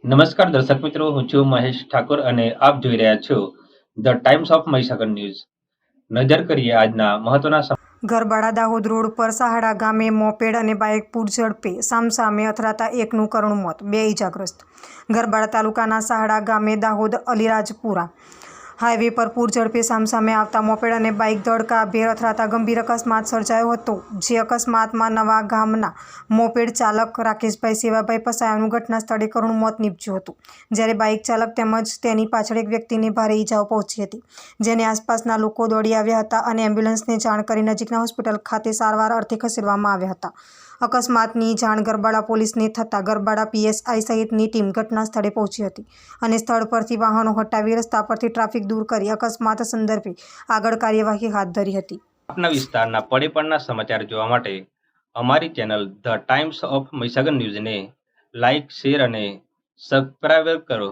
નમસ્કાર દર્શક મિત્રો, હું છું મહેશ ઠાકોર અને આપ જોઈ રહ્યા છો the times of Mahisagar news. નજર કરીએ આજના મહત્વના ગરબાડા દાહોદ રોડ પર સહાડા ગામે મોપેડ અને બાઇક પૂરઝડપે સામસામે અથડાતા એકનું કરુણ મોત, 2 ઇજાગ્રસ્ત. ગરબાડા તાલુકાના સહાડા ગામે દાહોદ અલીરાજપુરા હાઈવે પર પૂરઝડપે સામસામે આવતા મોપેડ અને બાઇક ધડકાભેર અથડાતા ગંભીર અકસ્માત સર્જાયો હતો. જે અકસ્માતમાં નવા ગામના મોપેડ ચાલક રાકેશભાઈ સેવાભાઈ પસાયાનું ઘટના સ્થળે કરુણ મોત નીપજ્યું હતું, જ્યારે બાઇક ચાલક તેમજ તેની પાછળ એક વ્યક્તિને ભારે ઈજાઓ પહોંચી હતી, જેને આસપાસના લોકો દોડી આવ્યા હતા અને એમ્બ્યુલન્સને જાણ કરી નજીકના હોસ્પિટલ ખાતે સારવાર અર્થે ખસેડવામાં આવ્યા હતા. અકસ્માતની જાણ ગરબાડા પોલીસને થતાં ગરબાડા પીએસઆઈ સહિતની ટીમ ઘટના સ્થળે પહોંચી હતી અને સ્થળ પરથી વાહનો હટાવી રસ્તા પરથી ટ્રાફિક દૂર કરી અકસ્માત સંદર્ભે આગળ કાર્યવાહી હાથ ધરી હતી. આપના વિસ્તારના પડે સમાચાર જોવા માટે અમારી channel the times of Mahisagar ન્યૂઝને લાઇક, શેર અને સબસ્ક્રાઇબ કરો.